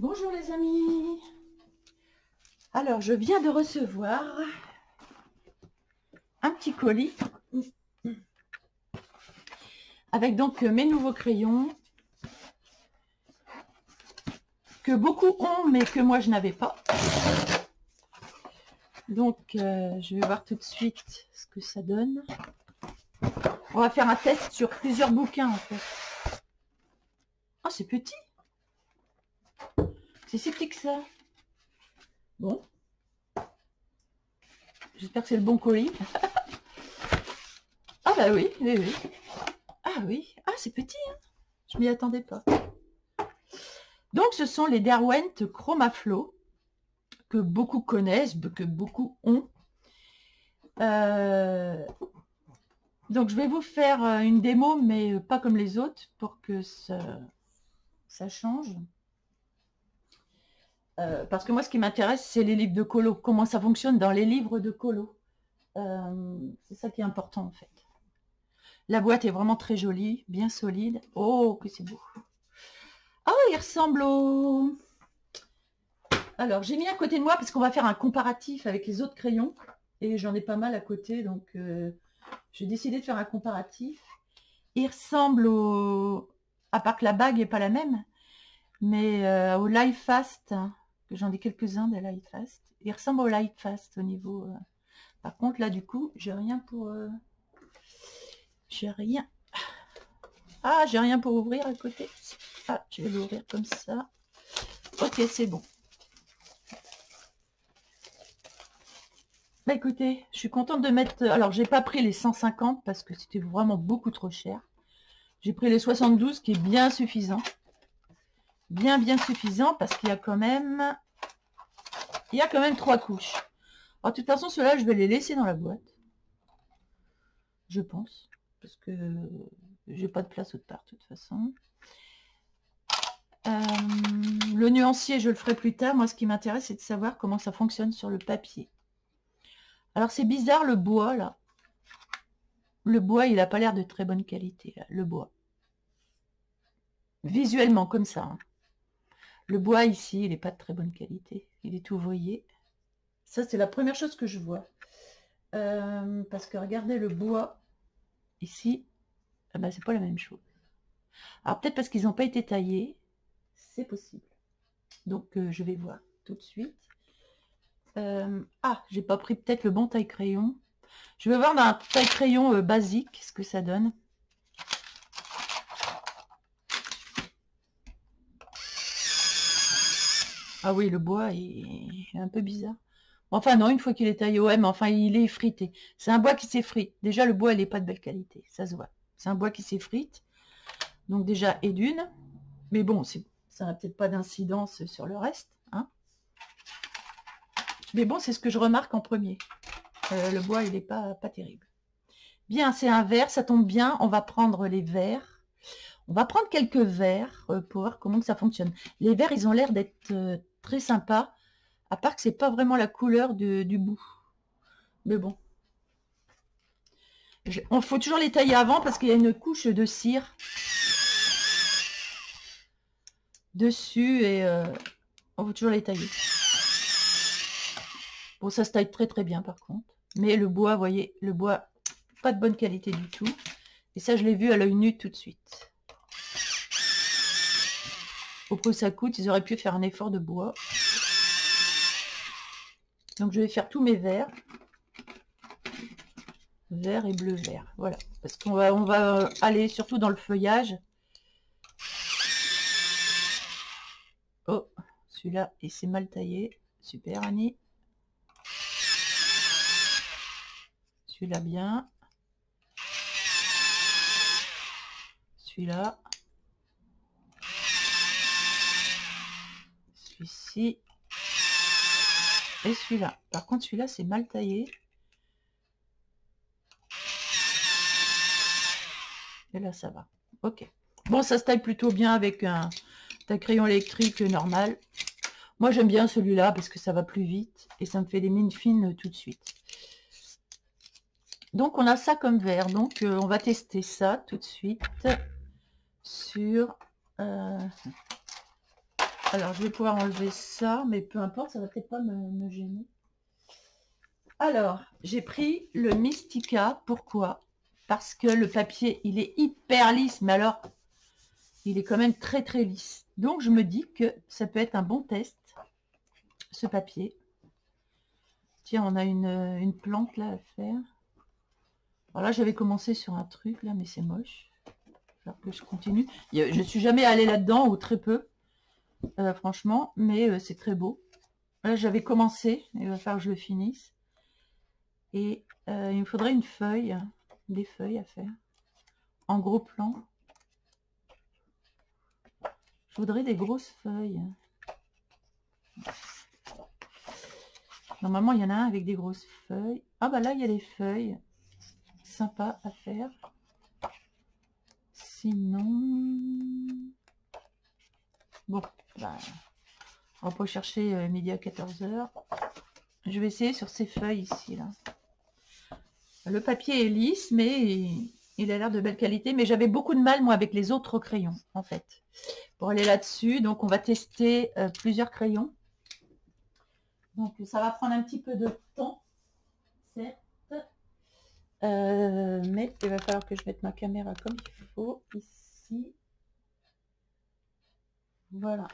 Bonjour les amis. Alors je viens de recevoir un petit colis avec donc mes nouveaux crayons que beaucoup ont mais que moi je n'avais pas. Donc je vais voir tout de suite ce que ça donne. On va faire un test sur plusieurs bouquins en fait. Oh, c'est petit. C'est si petit que ça. Bon. J'espère que c'est le bon colis. Ah bah oui, oui, oui. Ah oui. Ah, c'est petit, hein. Je m'y attendais pas. Donc ce sont les Derwent Chromaflow que beaucoup connaissent, que beaucoup ont. Donc je vais vous faire une démo, mais pas comme les autres, pour que ça change. Parce que moi, ce qui m'intéresse, c'est les livres de colo. Comment ça fonctionne dans les livres de colo. C'est ça qui est important, en fait. La boîte est vraiment très jolie, bien solide. Oh, que c'est beau. Ah, il ressemble au... Alors, j'ai mis à côté de moi, parce qu'on va faire un comparatif avec les autres crayons. Et j'en ai pas mal à côté, donc j'ai décidé de faire un comparatif. Il ressemble au... À part que la bague n'est pas la même, mais au Life Fast, que j'en ai quelques-uns des Life Fast. Il ressemble au Life Fast au niveau... Par contre, là, du coup, j'ai rien pour... J'ai rien. Ah, j'ai rien pour ouvrir à côté. Ah, je vais l'ouvrir comme ça. Ok, c'est bon. Bah écoutez, je suis contente de mettre... Alors, j'ai pas pris les 150 parce que c'était vraiment beaucoup trop cher. J'ai pris les 72 qui est bien suffisant. Bien suffisant parce qu'il y a quand même... Il y a quand même 3 couches. Alors, de toute façon, ceux-là, je vais les laisser dans la boîte. Je pense. Parce que j'ai pas de place autre part, de toute façon. Le nuancier, je le ferai plus tard. Moi, ce qui m'intéresse, c'est de savoir comment ça fonctionne sur le papier. Alors, c'est bizarre, le bois, là. Le bois, il n'a pas l'air de très bonne qualité, là, le bois. Visuellement, comme ça. Hein. Le bois, ici, il n'est pas de très bonne qualité. Il est ouvrier. Ça, c'est la première chose que je vois. Parce que, regardez, le bois, ici, ah ben, c'est pas la même chose. Alors, peut-être parce qu'ils n'ont pas été taillés. C'est possible. Donc, je vais voir tout de suite. Ah, j'ai pas pris peut-être le bon taille-crayon. Je vais voir dans un taille-crayon basique ce que ça donne. Ah oui, le bois est un peu bizarre. Enfin non, une fois qu'il est taillé, ouais, mais enfin il est effrité. C'est un bois qui s'effrite. Déjà le bois, il n'est pas de belle qualité, ça se voit. C'est un bois qui s'effrite. Donc déjà, et d'une. Mais bon, ça n'a peut-être pas d'incidence sur le reste. Hein. Mais bon, c'est ce que je remarque en premier. Le bois, il n'est pas terrible. Bien, c'est un verre, ça tombe bien. On va prendre les verres. On va prendre quelques verres pour voir comment ça fonctionne. Les verres, ils ont l'air d'être très sympas. À part que c'est pas vraiment la couleur du bout. Mais bon. On faut toujours les tailler avant parce qu'il y a une couche de cire dessus et on faut toujours les tailler. Bon, ça se taille très bien par contre. Mais le bois, vous voyez, le bois, pas de bonne qualité du tout. Et ça, je l'ai vu à l'œil nu tout de suite. Au prix où ça coûte, ils auraient pu faire un effort de bois. Donc, je vais faire tous mes verres. Vert et bleu-vert. Voilà. Parce qu'on va aller surtout dans le feuillage. Oh, celui-là, il s'est mal taillé. Super, Annie. Celui-là, bien. Celui-là. Celui-ci. Et celui-là. Par contre, celui-là, c'est mal taillé. Et là, ça va. Ok. Bon, ça se taille plutôt bien avec un crayon électrique normal. Moi, j'aime bien celui-là parce que ça va plus vite et ça me fait des mines fines tout de suite. Donc, on a ça comme verre. Donc, on va tester ça tout de suite sur Alors, je vais pouvoir enlever ça, mais peu importe, ça va peut-être pas me gêner. Alors, j'ai pris le Mystica. Pourquoi? Parce que le papier, il est hyper lisse, mais alors, il est quand même très très lisse. Donc, je me dis que ça peut être un bon test, ce papier. Tiens, on a une plante là à faire. Alors là, j'avais commencé sur un truc là, mais c'est moche. Alors que je continue. Je suis jamais allée là-dedans, ou très peu, franchement, mais c'est très beau. Là, j'avais commencé, il va falloir que je le finisse. Et il me faudrait une feuille, des feuilles à faire, en gros plan. Je voudrais des grosses feuilles. Normalement, il y en a un avec des grosses feuilles. Ah bah là, il y a des feuilles. Sympa à faire. Sinon... Bon, bah, on va pas chercher midi à 14 h. Je vais essayer sur ces feuilles ici, là. Le papier est lisse, mais il a l'air de belle qualité. Mais j'avais beaucoup de mal, moi, avec les autres crayons, en fait, pour aller là-dessus. Donc, on va tester plusieurs crayons. Donc, ça va prendre un petit peu de temps, certes. Mais il va falloir que je mette ma caméra comme il faut, ici. Voilà.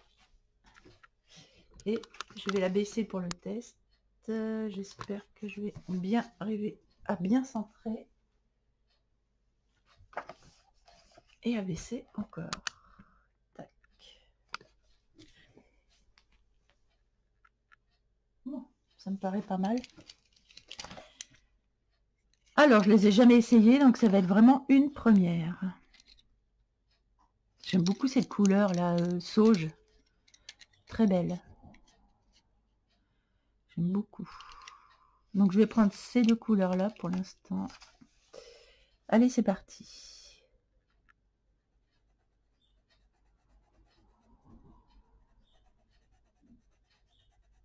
Et je vais la baisser pour le test. J'espère que je vais bien arriver à bien centrer. Et à baisser encore. Tac. Bon, ça me paraît pas mal. Alors, je les ai jamais essayés, donc ça va être vraiment une première. J'aime beaucoup cette couleur là, sauge. Très belle. J'aime beaucoup. Donc, je vais prendre ces deux couleurs là pour l'instant. Allez, c'est parti.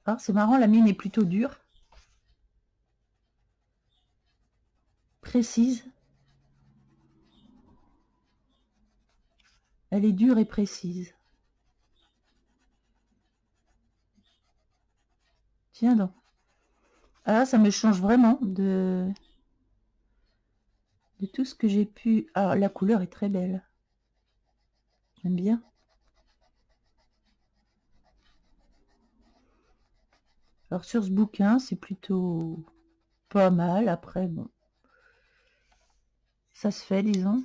Ah, c'est marrant, la mine est plutôt dure. Précise. Elle est dure et précise. Tiens donc. Ah, ça me change vraiment de tout ce que j'ai pu... Ah, la couleur est très belle. J'aime bien. Alors sur ce bouquin, c'est plutôt pas mal. Après, bon, ça se fait, disons.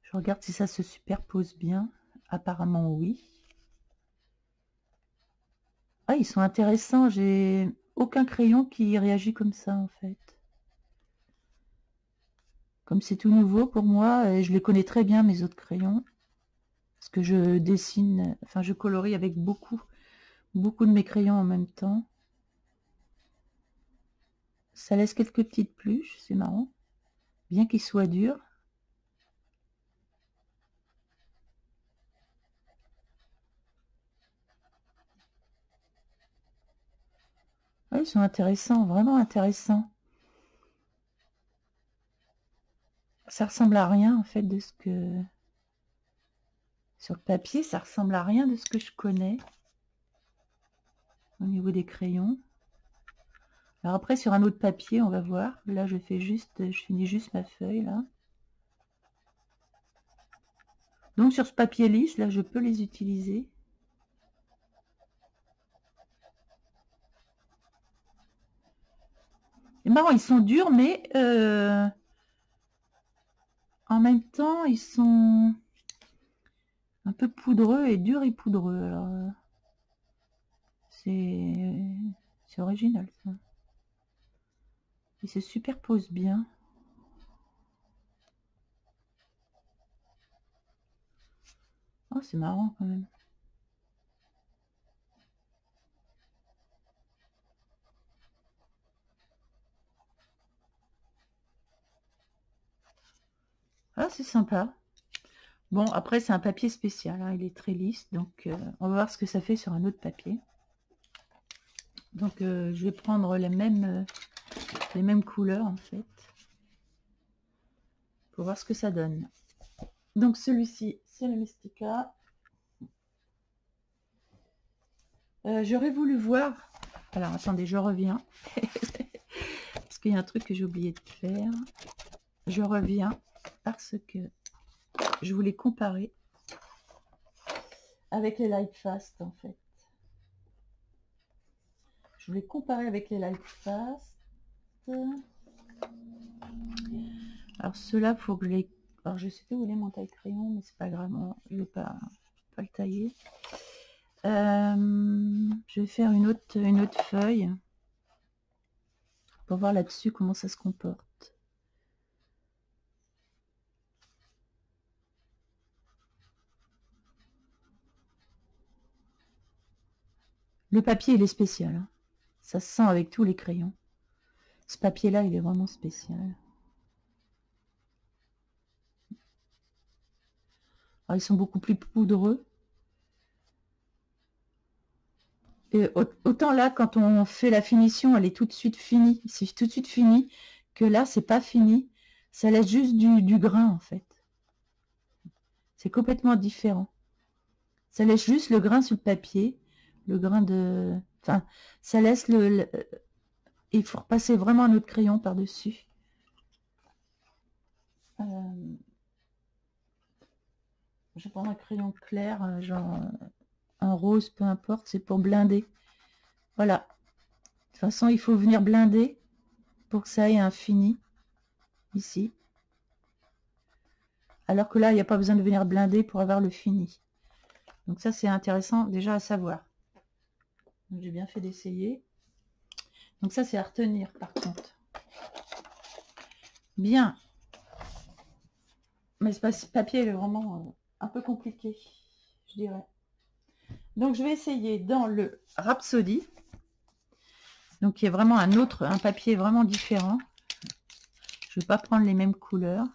Je regarde si ça se superpose bien. Apparemment, oui. Ah, ils sont intéressants. J'ai aucun crayon qui réagit comme ça, en fait. Comme c'est tout nouveau pour moi, et je les connais très bien, mes autres crayons. Parce que je dessine, enfin, je colorie avec beaucoup de mes crayons en même temps. Ça laisse quelques petites pluches, c'est marrant. Bien qu'il soit dur. Ouais, ils sont intéressants, vraiment intéressants. Ça ressemble à rien en fait de ce que... Sur le papier, ça ressemble à rien de ce que je connais. Au niveau des crayons. Alors après, sur un autre papier, on va voir. Là, je finis juste ma feuille, là. Donc sur ce papier lisse, là, je peux les utiliser. C'est marrant, ils sont durs, mais en même temps, ils sont un peu poudreux et durs et poudreux. Alors, c'est original, ça. Ils se superposent bien. Oh, c'est marrant quand même. Ah, c'est sympa. Bon, après, c'est un papier spécial, hein, il est très lisse, donc on va voir ce que ça fait sur un autre papier. Donc, je vais prendre les mêmes les mêmes couleurs en fait. Pour voir ce que ça donne. Donc celui-ci, c'est le Mystica. J'aurais voulu voir... Alors attendez, je reviens. Parce qu'il y a un truc que j'ai oublié de faire. Je reviens parce que je voulais comparer avec les Light Fast en fait. Je voulais comparer avec les Light Fast. Alors ceux-là, faut que je les... Alors je sais pas où est mon taille-crayon, mais c'est pas grave, je vais pas le tailler. Je vais faire une autre feuille pour voir là-dessus comment ça se comporte. Le papier, il est spécial. Hein. Ça se sent avec tous les crayons. Ce papier-là, il est vraiment spécial. Alors, ils sont beaucoup plus poudreux. Et autant là, quand on fait la finition, elle est tout de suite finie. C'est tout de suite fini. Que là, c'est pas fini. Ça laisse juste du grain, en fait. C'est complètement différent. Ça laisse juste le grain sur le papier. Le grain de... Enfin, ça laisse le... Il faut repasser vraiment un autre crayon par-dessus. Je vais prendre un crayon clair, genre un rose, peu importe, c'est pour blinder. Voilà. De toute façon, il faut venir blinder pour que ça ait un fini, ici. Alors que là, il n'y a pas besoin de venir blinder pour avoir le fini. Donc ça, c'est intéressant déjà à savoir. J'ai bien fait d'essayer. Donc ça, c'est à retenir par contre. Bien. Mais ce papier est vraiment un peu compliqué, je dirais. Donc je vais essayer dans le Rhapsody. Donc il y a vraiment un papier vraiment différent. Je ne vais pas prendre les mêmes couleurs.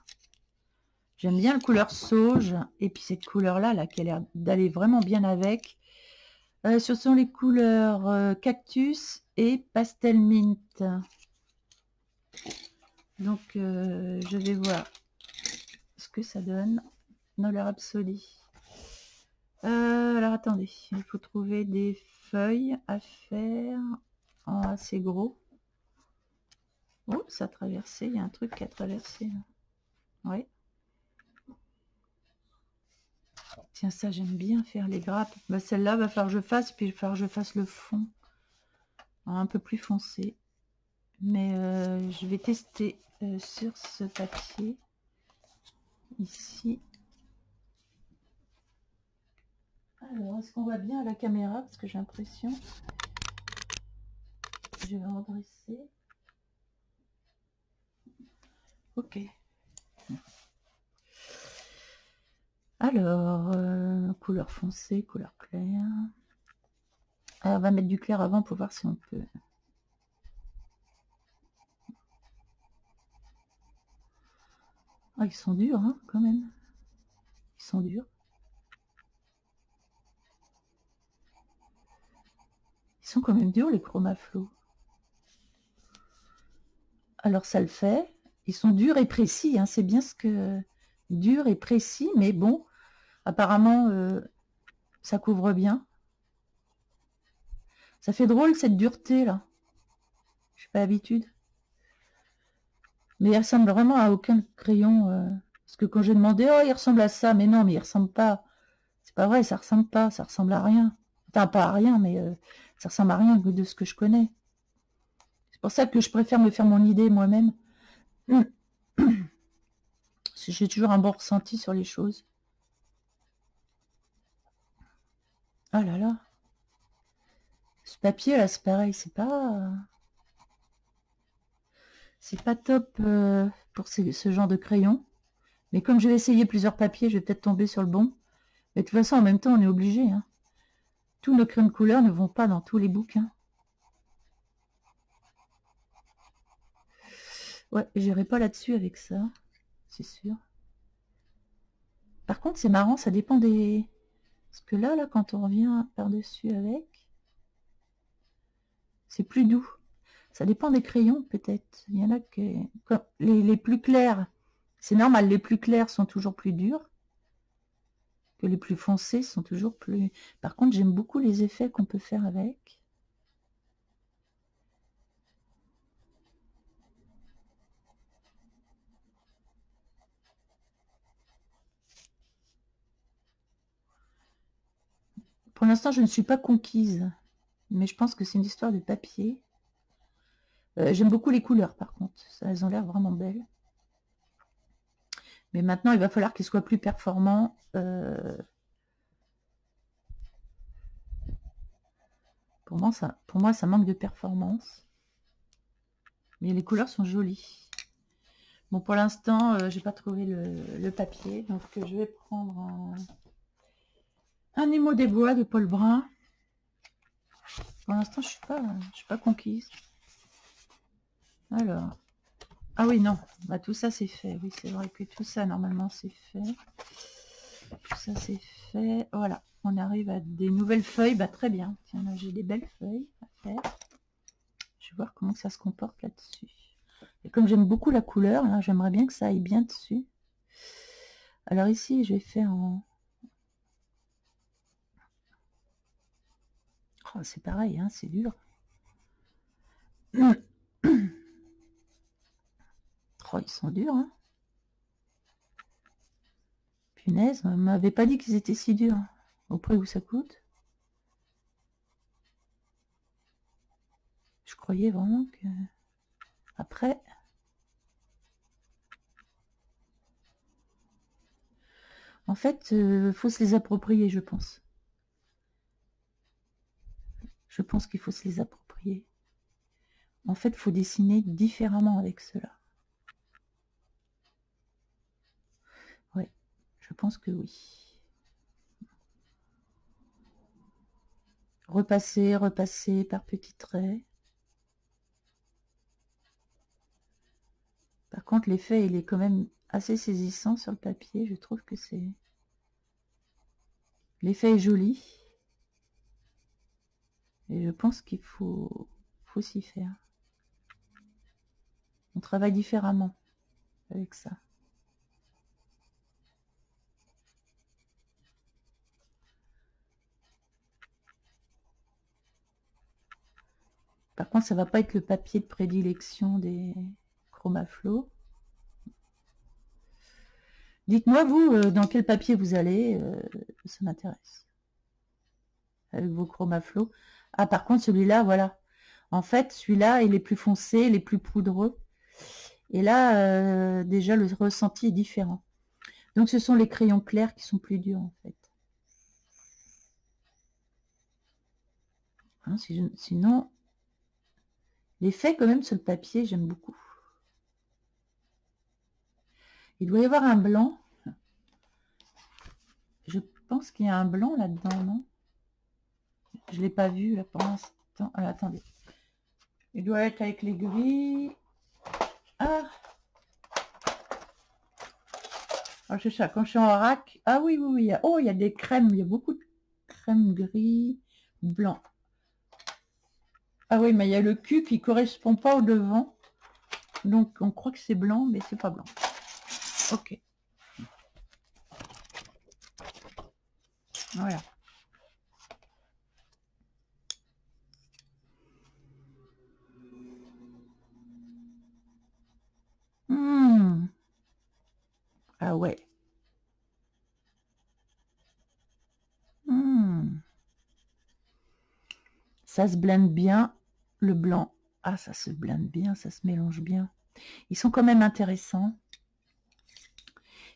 J'aime bien la couleur sauge. Et puis cette couleur-là, là, qui a l'air d'aller vraiment bien avec. Ce sont les couleurs cactus et pastel mint. Donc je vais voir ce que ça donne dans le Rhapsody. Alors attendez, il faut trouver des feuilles à faire en assez gros. Oh, ça a traversé, il y a un truc qui a traversé. Oui. Tiens, ça j'aime bien faire les grappes. Bah, celle-là va falloir que je fasse, puis il va falloir que je fasse le fond un peu plus foncé. Mais je vais tester sur ce papier ici. Alors, est-ce qu'on voit bien à la caméra? Parce que j'ai l'impression. Je vais redresser. Ok. Alors, couleur foncée, couleur claire. Alors, on va mettre du clair avant pour voir si on peut. Ah, ils sont durs, hein, quand même. Ils sont durs. Ils sont quand même durs, les Chromaflow. Alors, ça le fait. Ils sont durs et précis, hein, c'est bien ce que... Dur et précis, mais bon, apparemment, ça couvre bien. Ça fait drôle, cette dureté, là. Je suis pas l'habitude. Mais il ressemble vraiment à aucun crayon. Parce que quand j'ai demandé, oh, il ressemble à ça. Mais non, mais il ressemble pas. C'est pas vrai, ça ressemble pas. Ça ressemble à rien. Enfin, pas à rien, mais ça ressemble à rien de ce que je connais. C'est pour ça que je préfère me faire mon idée moi-même. J'ai toujours un bon ressenti sur les choses. Oh là là. Ce papier, là, c'est pareil. C'est pas top pour ce genre de crayon. Mais comme je vais essayer plusieurs papiers, je vais peut-être tomber sur le bon. Mais de toute façon, en même temps, on est obligé. Hein. Tous nos crayons de couleur ne vont pas dans tous les bouquins. Ouais, j'irai pas là-dessus avec ça. C'est sûr. Par contre, c'est marrant, ça dépend des... Parce que là, quand on revient par-dessus avec, c'est plus doux. Ça dépend des crayons, peut-être. Il y en a qui... Les plus clairs, c'est normal, les plus clairs sont toujours plus durs. Que les plus foncés sont toujours plus... Par contre, j'aime beaucoup les effets qu'on peut faire avec. Pour l'instant, je ne suis pas conquise. Mais je pense que c'est une histoire de papier. J'aime beaucoup les couleurs, par contre. Elles ont l'air vraiment belles. Mais maintenant, il va falloir qu'ils soient plus performants. Pour moi, ça manque de performance. Mais les couleurs sont jolies. Bon, pour l'instant, j'ai pas trouvé le papier. Donc, je vais prendre un Nemo des Bois de Paul Brun. Pour l'instant, je suis pas conquise. Alors. Ah oui, non. Bah, tout ça, c'est fait. Oui, c'est vrai que tout ça, normalement, c'est fait. Tout ça, c'est fait. Voilà. On arrive à des nouvelles feuilles. Bah, très bien. Tiens, là, j'ai des belles feuilles à faire. Je vais voir comment ça se comporte là-dessus. Et comme j'aime beaucoup la couleur, là, j'aimerais bien que ça aille bien dessus. Alors ici, je vais faire en... Oh, c'est pareil, hein, c'est dur. Oh, ils sont durs, hein. Punaise, on m'avait pas dit qu'ils étaient si durs. Au prix où ça coûte. Je croyais vraiment que... Après... En fait, faut se les approprier, je pense. Je pense qu'il faut se les approprier. En fait, il faut dessiner différemment avec cela. Oui, je pense que oui. Repasser, repasser par petits traits. Par contre, l'effet, il est quand même assez saisissant sur le papier. Je trouve que c'est... L'effet est joli. Et je pense qu'il faut s'y faire. On travaille différemment avec ça. Par contre, ça va pas être le papier de prédilection des Chromaflow. Dites-moi, vous, dans quel papier vous allez, ça m'intéresse. Avec vos Chromaflow. Ah, par contre, celui-là, voilà. En fait, celui-là, il est plus foncé, il est plus poudreux. Et là, déjà, le ressenti est différent. Donc, ce sont les crayons clairs qui sont plus durs, en fait. Hein, sinon, l'effet, quand même, sur le papier, j'aime beaucoup. Il doit y avoir un blanc. Je pense qu'il y a un blanc là-dedans, non? Je ne l'ai pas vu, là, pour l'instant. Ah, attendez. Il doit être avec les gris. Ah! Ah, c'est ça, quand je suis en rack. Ah oui, oui, oui. Oh, il y a des crèmes. Il y a beaucoup de crème gris, blanc. Ah oui, mais il y a le cul qui correspond pas au devant. Donc, on croit que c'est blanc, mais c'est pas blanc. Ok. Voilà. Ah ouais. Ça se blende bien, le blanc. Ah, ça se blende bien, ça se mélange bien. Ils sont quand même intéressants.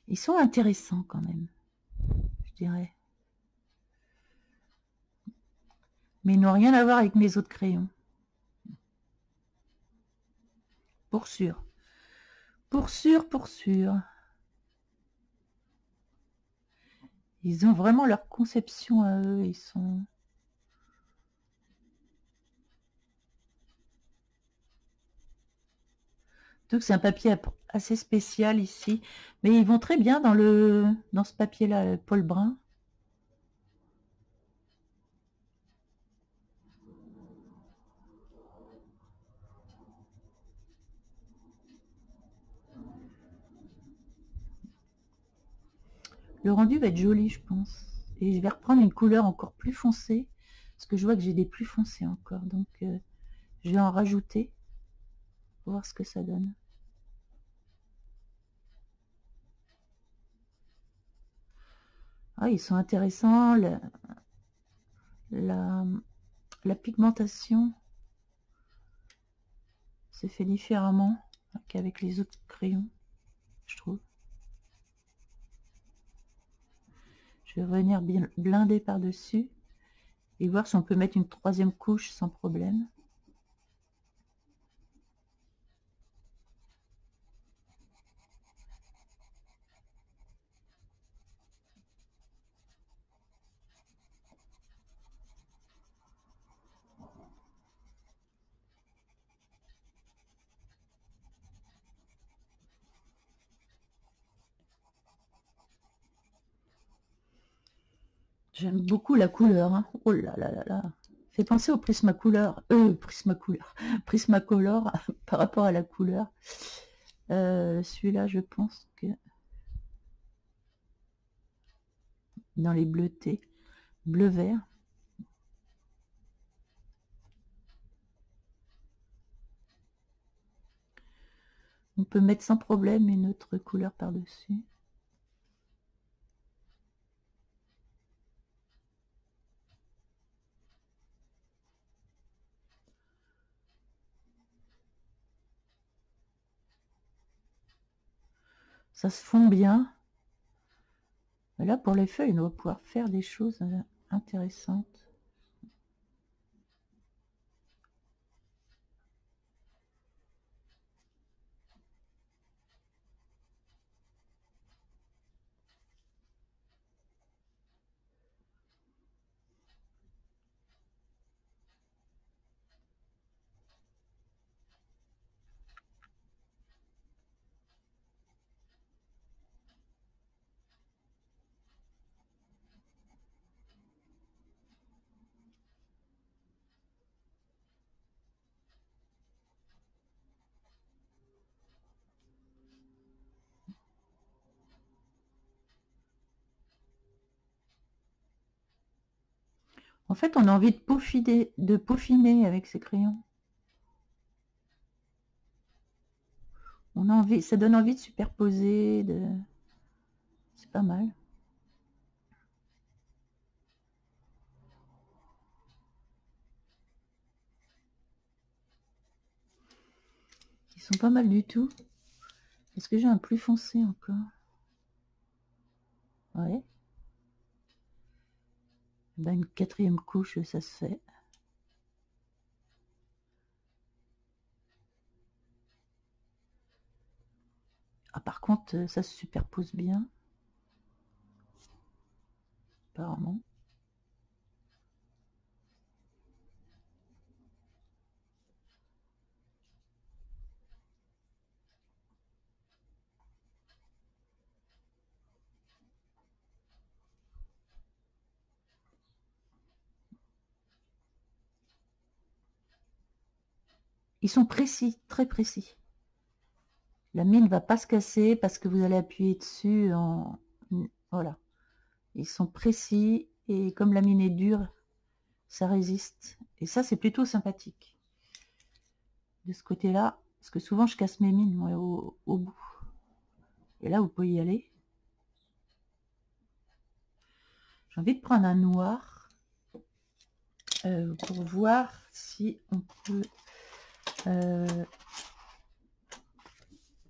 Ils sont intéressants quand même, je dirais. Mais ils n'ont rien à voir avec mes autres crayons. Pour sûr. Pour sûr, pour sûr. Ils ont vraiment leur conception à eux. Ils sont... Donc c'est un papier assez spécial ici. Mais ils vont très bien dans ce papier-là, Paul Brun. Le rendu va être joli, je pense. Et je vais reprendre une couleur encore plus foncée, parce que je vois que j'ai des plus foncés encore. Donc, je vais en rajouter pour voir ce que ça donne. Ah, ils sont intéressants. La pigmentation se fait différemment qu'avec les autres crayons, je trouve. Je vais revenir bien blinder par-dessus et voir si on peut mettre une troisième couche sans problème. J'aime beaucoup la couleur, hein. Oh là là là là. Fait penser au Prismacolor, Prismacolor par rapport à la couleur. Celui-là, je pense que dans les bleutés, bleu-vert. On peut mettre sans problème une autre couleur par-dessus. Ça se fond bien. Et là, pour les feuilles, on va pouvoir faire des choses intéressantes. En fait, on a envie de peaufiner avec ces crayons. On a envie, ça donne envie de superposer, c'est pas mal. Ils sont pas mal du tout. Est-ce que j'ai un plus foncé encore? Ouais. Ben, une quatrième couche, ça se fait. Ah, par contre, ça se superpose bien. Apparemment. Ils sont précis, très précis. La mine ne va pas se casser parce que vous allez appuyer dessus en... Voilà. Ils sont précis et comme la mine est dure, ça résiste. Et ça, c'est plutôt sympathique. De ce côté-là, parce que souvent, je casse mes mines, moi, au bout. Et là, vous pouvez y aller. J'ai envie de prendre un noir pour voir si on peut...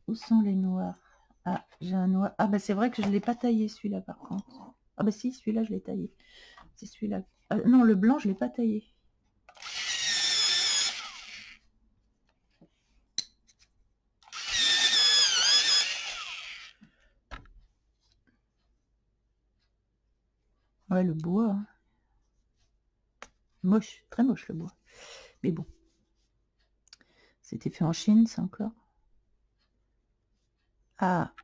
où sont les noirs? Ah, j'ai un noir. Ah, bah c'est vrai que je ne l'ai pas taillé, celui-là, par contre. Ah, bah si, celui-là, je l'ai taillé. C'est celui-là. Ah, non, le blanc, je ne l'ai pas taillé. Ouais, le bois. Hein. Moche, très moche le bois. Mais bon. C'était fait en Chine, ça encore. Ah.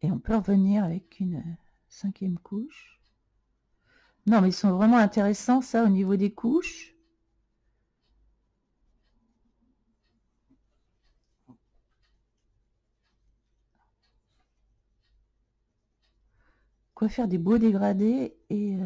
Et on peut revenir avec une cinquième couche. Non, mais ils sont vraiment intéressants, ça, au niveau des couches. Quoi faire des beaux dégradés et...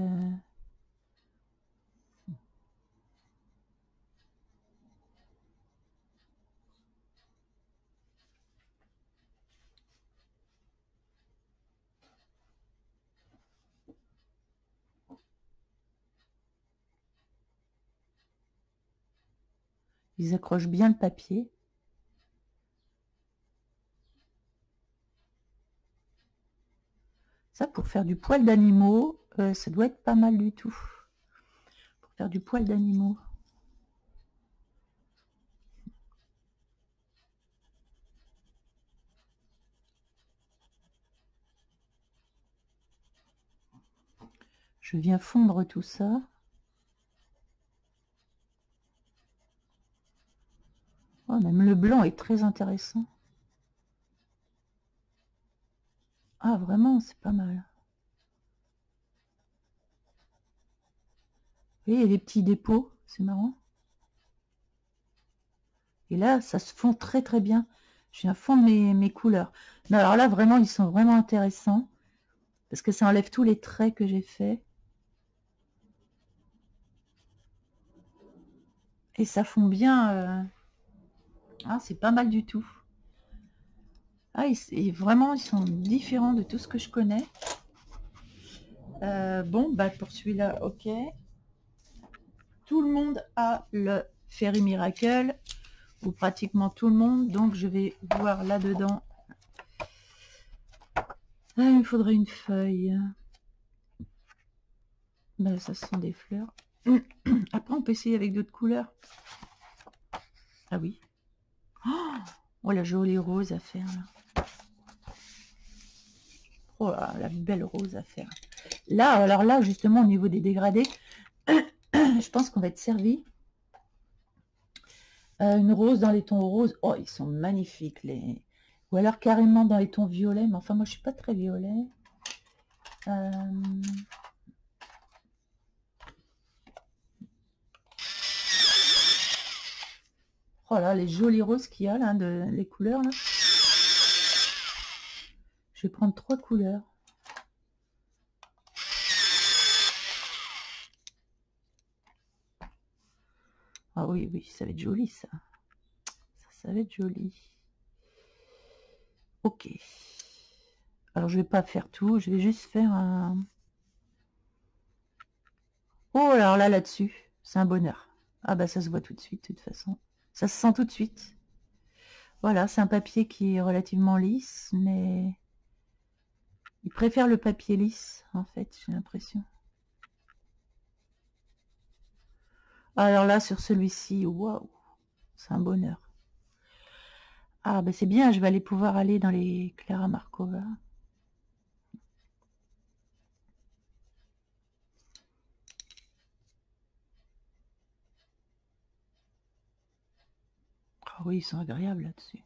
ils accrochent bien le papier. Ça, pour faire du poil d'animaux, ça doit être pas mal du tout. Pour faire du poil d'animaux. Je viens fondre tout ça. Oh, même le blanc est très intéressant. Ah, vraiment, c'est pas mal. Vous voyez, il y a des petits dépôts, c'est marrant. Et là, ça se fond très très bien. Je viens fondre mes couleurs. Mais alors là, vraiment, ils sont vraiment intéressants. Parce que ça enlève tous les traits que j'ai faits. Et ça fond bien. Ah, c'est pas mal du tout. Ah, vraiment, ils sont différents de tout ce que je connais. Bon, bah pour celui-là, ok. Tout le monde a le Fairy Miracle, ou pratiquement tout le monde. Donc, je vais voir là-dedans. Ah, il me faudrait une feuille. Ben, ça, ce sont des fleurs. Après, on peut essayer avec d'autres couleurs. Ah oui. Oh, la jolie rose à faire, là. Oh là, la belle rose à faire. Là, alors là, justement, au niveau des dégradés, je pense qu'on va être servi. Une rose dans les tons roses. Oh, ils sont magnifiques, les... Ou alors carrément dans les tons violets. Mais enfin, moi, je suis pas très violet. Oh là, les jolies roses qu'il y a, là, les couleurs, là. Je vais prendre 3 couleurs. Ah oui, oui, ça va être joli, ça. Ça va être joli. Ok. Alors, je vais pas faire tout. Je vais juste faire un... Oh, alors là, là-dessus, c'est un bonheur. Ah bah, ça se voit tout de suite, de toute façon. Ça se sent tout de suite. Voilà, c'est un papier qui est relativement lisse, mais... il préfère le papier lisse, en fait, j'ai l'impression. Alors là, sur celui-ci, waouh, c'est un bonheur. Ah, ben c'est bien, je vais aller pouvoir aller dans les Clara Markova. Ah oui, ils sont agréables là-dessus.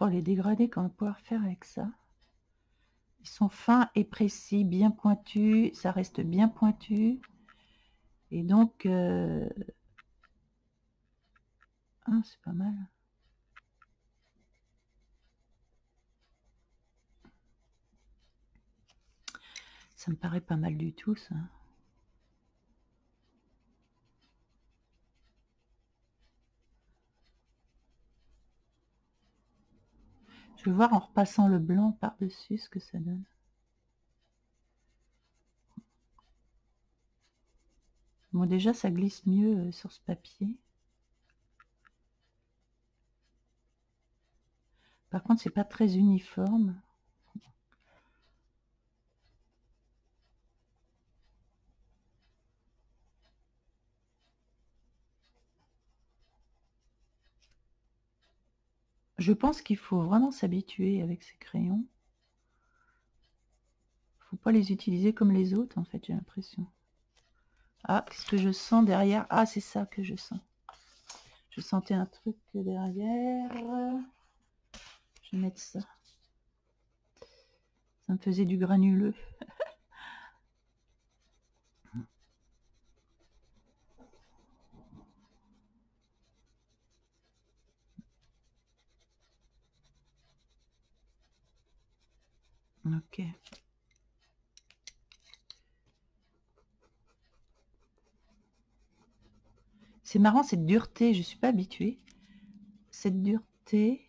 Oh, les dégradés qu'on va pouvoir faire avec ça. Ils sont fins et précis, bien pointus, ça reste bien pointu. Et donc, ah, c'est pas mal. Ça me paraît pas mal du tout, ça. Je vais voir en repassant le blanc par-dessus ce que ça donne. Bon, déjà, ça glisse mieux sur ce papier. Par contre, c'est pas très uniforme. Je pense qu'il faut vraiment s'habituer avec ces crayons. Faut pas les utiliser comme les autres, en fait, j'ai l'impression. Ah, qu'est-ce que je sens derrière? Ah, c'est ça que je sens. Je sentais un truc derrière. Je vais mettre ça. Ça me faisait du granuleux. Ok. C'est marrant cette dureté, je suis pas habituée. Cette dureté.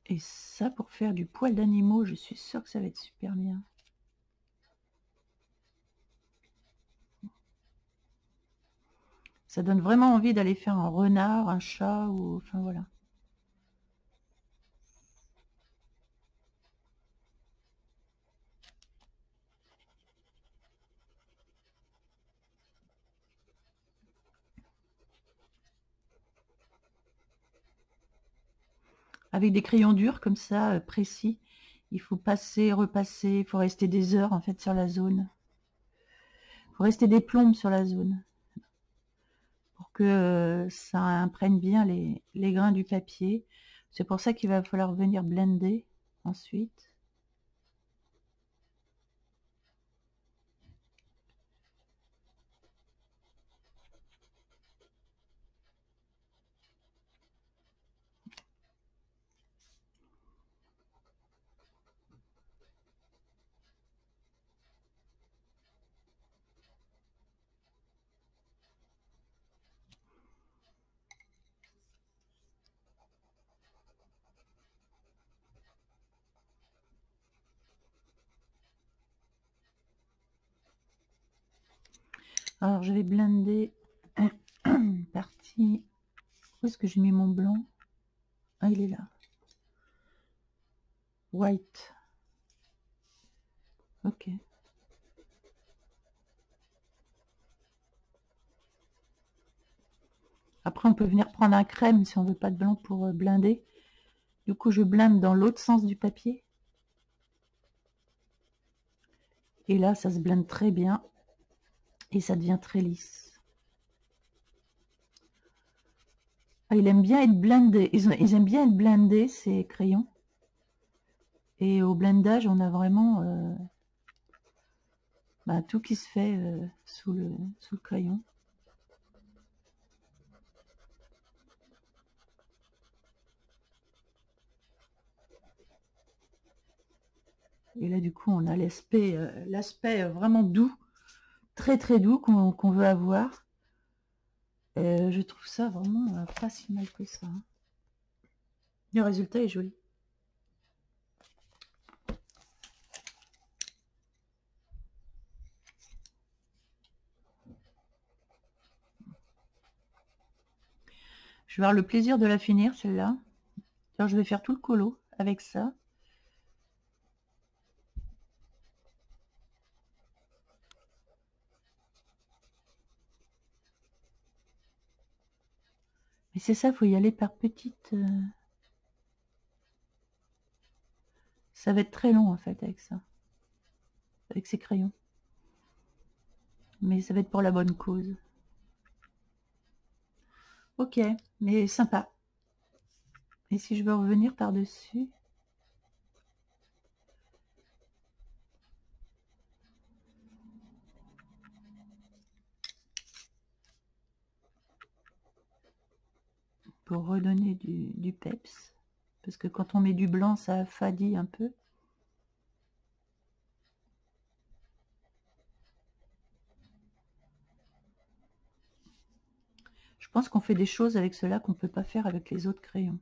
Et ça, pour faire du poil d'animaux, je suis sûre que ça va être super bien. Ça donne vraiment envie d'aller faire un renard, un chat, ou... Enfin, voilà. Avec des crayons durs, comme ça, précis. Il faut passer, repasser, il faut rester des heures, en fait, sur la zone. Il faut rester des plombes sur la zone. Pour que ça imprègne bien les grains du papier. C'est pour ça qu'il va falloir venir blender ensuite. Alors je vais blender partie. Où est-ce que j'ai mis mon blanc? Ah, il est là. White. Ok. Après, on peut venir prendre un crème si on veut pas de blanc pour blinder. Du coup, je blinde dans l'autre sens du papier. Et là, ça se blinde très bien. Et ça devient très lisse. Ah, il aime bien être blindé. Ils aiment bien être blindés, ces crayons. Et au blendage, on a vraiment tout qui se fait sous le crayon. Et là, du coup, on a l'aspect vraiment doux, très très doux qu'on veut avoir. Je trouve ça vraiment pas si mal que ça. Hein. Le résultat est joli. Je vais avoir le plaisir de la finir, celle-là. Alors, je vais faire tout le colo avec ça. Mais c'est ça, il faut y aller par petites... Ça va être très long, en fait, avec ça. Avec ces crayons. Mais ça va être pour la bonne cause. Ok, mais sympa. Et si je veux revenir par-dessus... pour redonner du peps. Parce que quand on met du blanc, ça affadit un peu. Je pense qu'on fait des choses avec cela qu'on ne peut pas faire avec les autres crayons.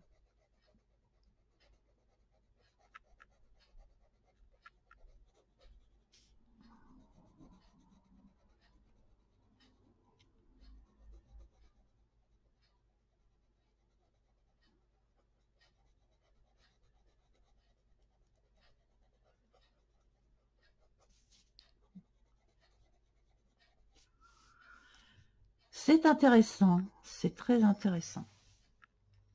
C'est intéressant, c'est très intéressant.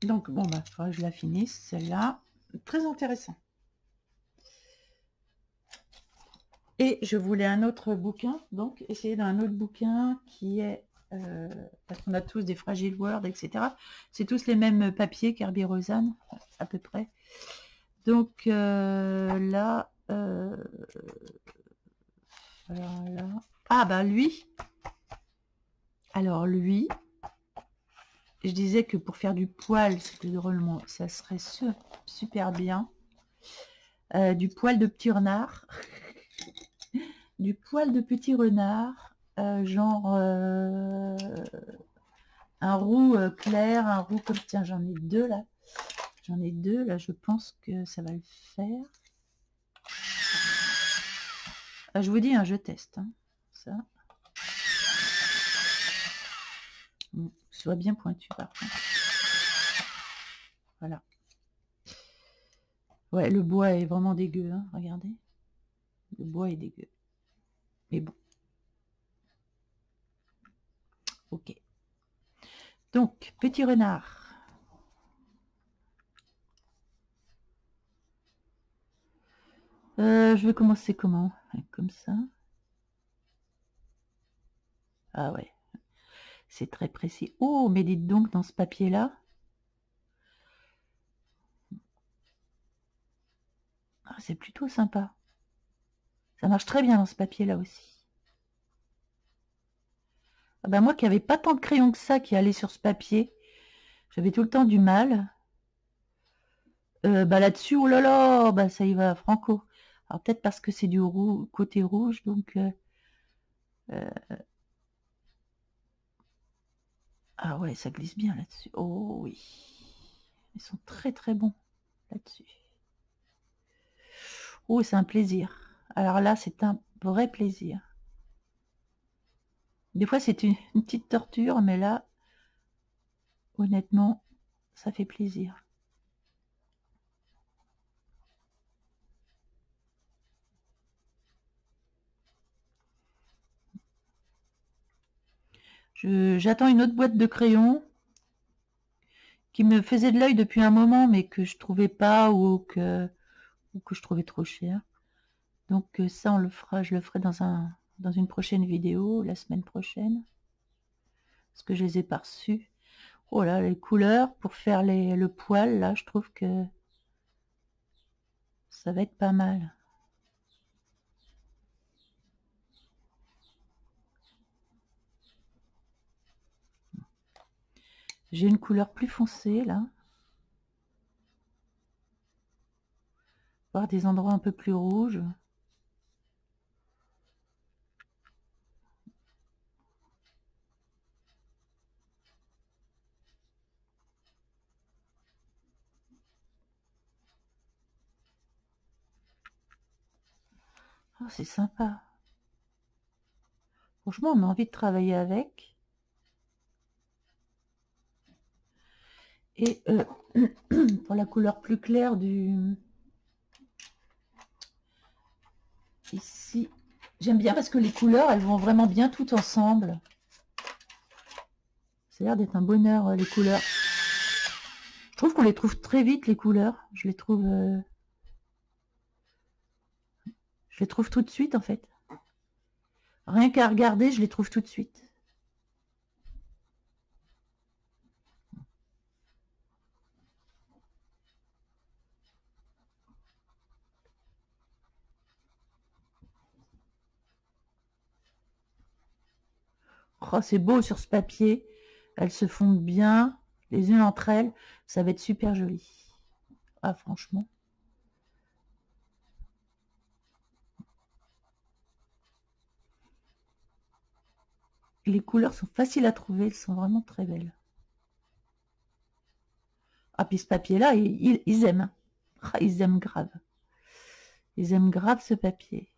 Donc bon, faudra que je la finisse, celle-là. Très intéressant. Et je voulais un autre bouquin, donc essayer d'un autre bouquin qui est, parce qu'on a tous des Fragile World, etc. C'est tous les mêmes papiers qu'Herbie Rosanne, à peu près. Donc là, alors là, ah bah lui, alors lui, je disais que pour faire du poil, c'était drôlement, ça serait super bien. Du poil de petit renard. Du poil de petit renard, genre un roux clair, un roux comme, tiens, j'en ai deux là. J'en ai deux là, je pense que ça va le faire. Ah, je vous dis, hein, je teste. Hein, ça. Bon, soit bien pointu par contre. Voilà. Ouais, le bois est vraiment dégueu, hein, regardez. Le bois est dégueu. Mais bon. Ok. Donc, petit renard. Je vais commencer comment? Comme ça. Ah ouais. C'est très précis. Oh, mais dites donc, dans ce papier-là. Ah, c'est plutôt sympa. Ça marche très bien dans ce papier-là aussi. Ah bah moi qui n'avais pas tant de crayons que ça qui allaient sur ce papier, j'avais tout le temps du mal. Bah là-dessus, oh là là, bah ça y va, franco. Alors peut-être parce que c'est du côté rouge, donc... ah ouais, ça glisse bien là-dessus. Oh oui. Ils sont très très bons là-dessus. Oh, c'est un plaisir. Alors là, c'est un vrai plaisir. Des fois, c'est une petite torture, mais là, honnêtement, ça fait plaisir. J'attends une autre boîte de crayons qui me faisait de l'œil depuis un moment, mais que je trouvais pas ou que je trouvais trop cher. Donc ça, on le fera, je le ferai dans une prochaine vidéo, la semaine prochaine. Parce que je les ai pas reçus. Oh là, les couleurs pour faire le poil, là, je trouve que ça va être pas mal. J'ai une couleur plus foncée, là. Voir des endroits un peu plus rouges. Oh, c'est sympa. Franchement, on a envie de travailler avec. Et pour la couleur plus claire du... Ici, j'aime bien parce que les couleurs, elles vont vraiment bien toutes ensemble. Ça a l'air d'être un bonheur, les couleurs. Je trouve qu'on les trouve très vite, les couleurs. Je les trouve tout de suite, en fait. Rien qu'à regarder, je les trouve tout de suite. Oh, c'est beau sur ce papier. Elles se fondent bien, les unes entre elles. Ça va être super joli. Ah, franchement. Les couleurs sont faciles à trouver. Elles sont vraiment très belles. Ah, puis ce papier-là, ils aiment. Ah, ils aiment grave. Ils aiment grave ce papier.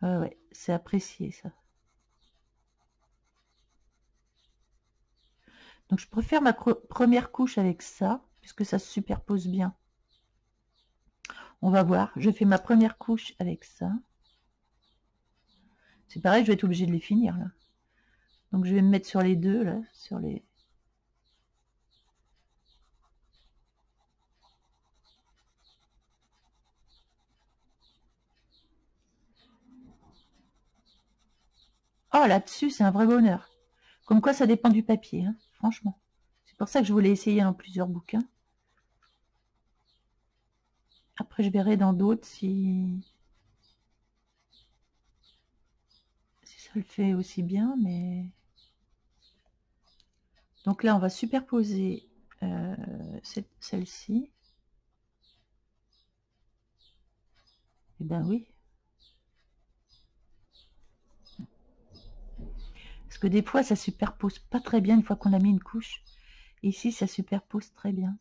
Ah ouais, c'est apprécié, ça. Donc, je préfère ma première couche avec ça, puisque ça se superpose bien. On va voir. Je fais ma première couche avec ça. C'est pareil, je vais être obligée de les finir, là. Donc, je vais me mettre sur les deux, là, sur les... Oh, là-dessus, c'est un vrai bonheur. Comme quoi, ça dépend du papier, hein, franchement. C'est pour ça que je voulais essayer dans plusieurs bouquins. Après, je verrai dans d'autres si ça le fait aussi bien, mais... Donc là, on va superposer celle-ci. Eh ben oui. Parce que des fois, ça superpose pas très bien une fois qu'on a mis une couche. Ici, ça superpose très bien.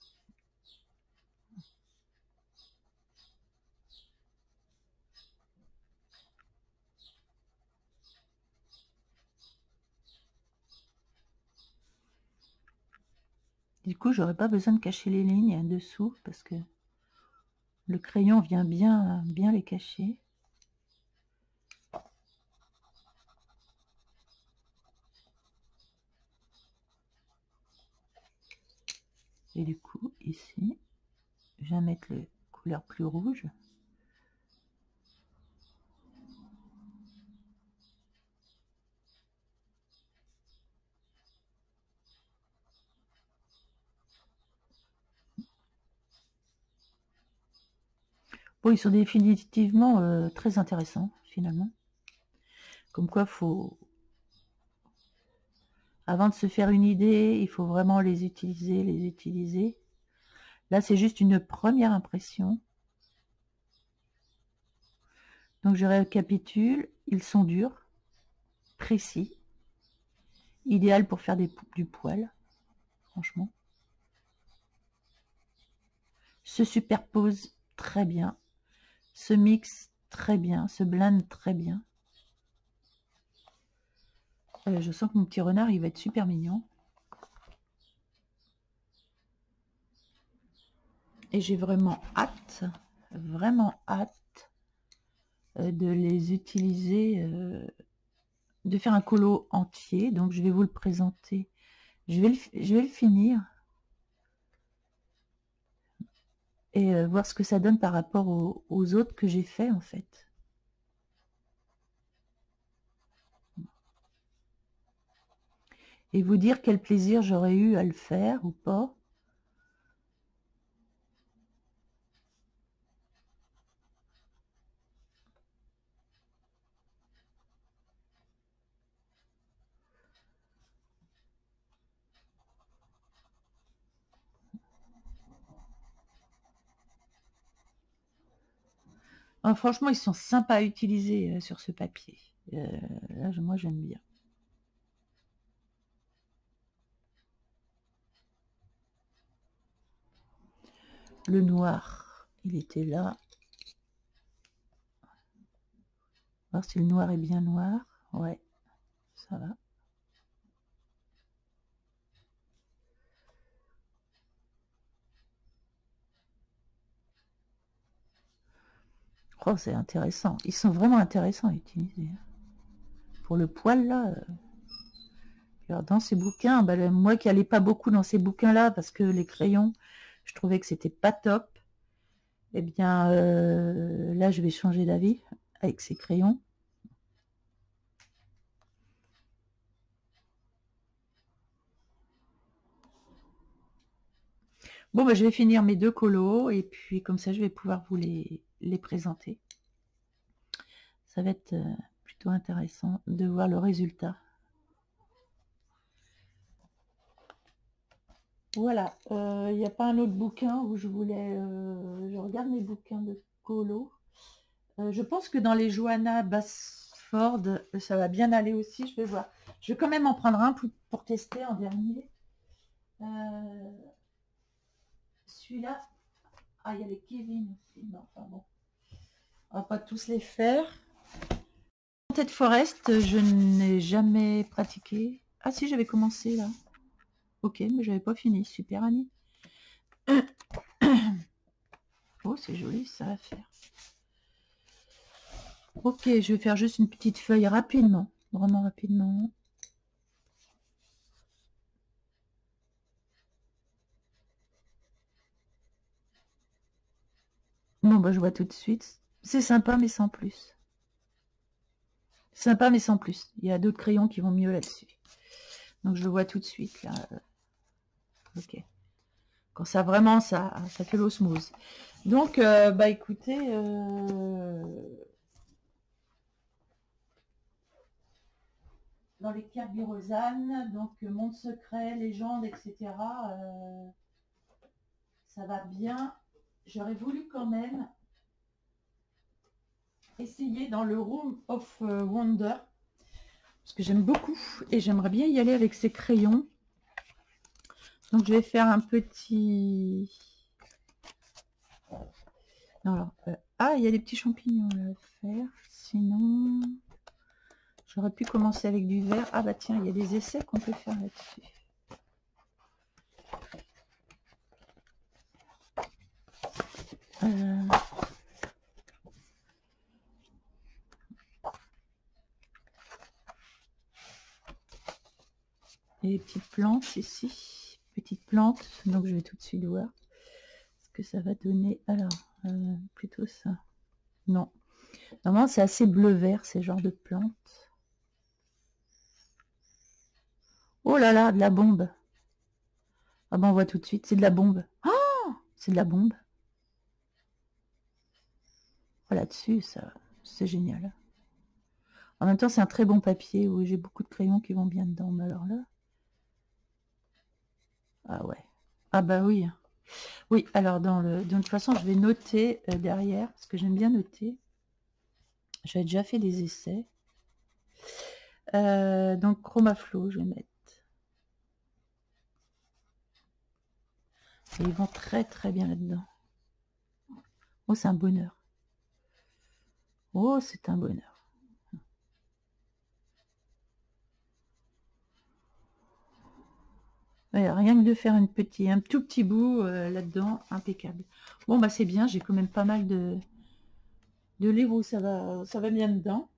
Du coup, j'aurais pas besoin de cacher les lignes dessous parce que le crayon vient bien les cacher. Et du coup, ici, je vais mettre les couleurs plus rouges. Bon, ils sont définitivement très intéressants, finalement. Comme quoi, avant de se faire une idée, il faut vraiment les utiliser. Là, c'est juste une première impression. Donc, je récapitule. Ils sont durs, précis, idéal pour faire du poil, franchement. Se superposent très bien, se mixent très bien, se blendent très bien. Je sens que mon petit renard, il va être super mignon. Et j'ai vraiment hâte de les utiliser, de faire un colo entier. Donc je vais vous le présenter. Je vais le finir et voir ce que ça donne par rapport aux autres que j'ai fait en fait. Et vous dire quel plaisir j'aurais eu à le faire ou pas. Ah, franchement, ils sont sympas à utiliser sur ce papier. Là, moi, j'aime bien. Le noir, il était là. Voir si le noir est bien noir. Ouais, ça va. Oh, c'est intéressant. Ils sont vraiment intéressants à utiliser. Pour le poil, là. Alors, dans ces bouquins, bah, moi qui n'allais pas beaucoup dans ces bouquins-là, parce que les crayons, je trouvais que c'était pas top. Eh bien, là, je vais changer d'avis avec ces crayons. Bon, bah, je vais finir mes deux colos et puis comme ça, je vais pouvoir vous les présenter. Ça va être plutôt intéressant de voir le résultat. Voilà, il n'y a pas un autre bouquin où je voulais... je regarde mes bouquins de colos. Je pense que dans les Johanna Basford, ça va bien aller aussi. Je vais voir. Je vais quand même en prendre un pour tester en dernier. Celui-là, ah, il y a les Kevin aussi. Non, enfin bon. On va pas tous les faire. Tête Forest, je n'ai jamais pratiqué. Ah si, j'avais commencé là. Ok, mais j'avais pas fini. Super Annie. Oh, c'est joli ça à faire. Ok, je vais faire juste une petite feuille rapidement. Vraiment rapidement. Bon, bah je vois tout de suite. C'est sympa, mais sans plus. Sympa, mais sans plus. Il y a d'autres crayons qui vont mieux là-dessus. Donc, je le vois tout de suite, là. Ok. Quand ça, vraiment, ça fait l'osmose. Donc, bah, écoutez... dans les cartes Birozane, donc Monde Secret, Légende, etc. Ça va bien. J'aurais voulu quand même essayer dans le Room of Wonder, parce que j'aime beaucoup et j'aimerais bien y aller avec ces crayons. Donc je vais faire un petit... Non, alors, ah, il y a des petits champignons à faire. Sinon, j'aurais pu commencer avec du vert. Ah bah tiens, il y a des essais qu'on peut faire là-dessus. Et les petites plantes ici, petites plantes, donc je vais tout de suite voir ce que ça va donner. Alors, plutôt ça. Non, normalement c'est assez bleu-vert ces genres de plantes. Oh là là, de la bombe. Ah ben on voit tout de suite, c'est de la bombe. Oh, c'est de la bombe. Voilà, dessus, ça, c'est génial. En même temps, c'est un très bon papier où j'ai beaucoup de crayons qui vont bien dedans. Mais alors là, ah ouais. Ah bah oui. Oui, alors de toute façon, je vais noter derrière, parce que j'aime bien noter. J'avais déjà fait des essais. Donc, Chromaflow, je vais mettre. Et ils vont très très bien là-dedans. Oh, c'est un bonheur. Oh, c'est un bonheur. Ouais, rien que de faire un tout petit bout là-dedans, impeccable. Bon, bah c'est bien, j'ai quand même pas mal de livres où ça va bien dedans.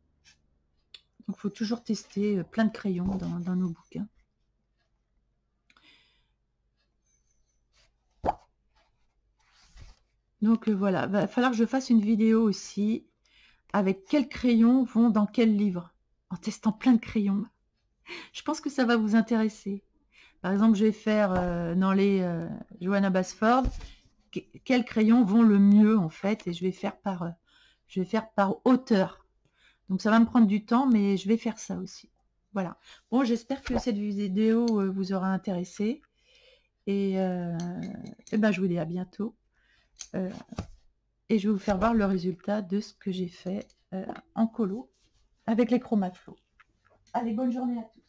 Donc, il faut toujours tester plein de crayons dans nos bouquins. Donc, voilà, il va falloir que je fasse une vidéo aussi avec quels crayons vont dans quel livre, en testant plein de crayons. Je pense que ça va vous intéresser. Par exemple, je vais faire dans les Johanna Basford, quels crayons vont le mieux en fait, et je vais faire par auteur. Donc ça va me prendre du temps, mais je vais faire ça aussi. Voilà. Bon, j'espère que cette vidéo vous aura intéressé. Et ben, je vous dis à bientôt. Et je vais vous faire voir le résultat de ce que j'ai fait en colo avec les Chromaflow. Allez, bonne journée à tous.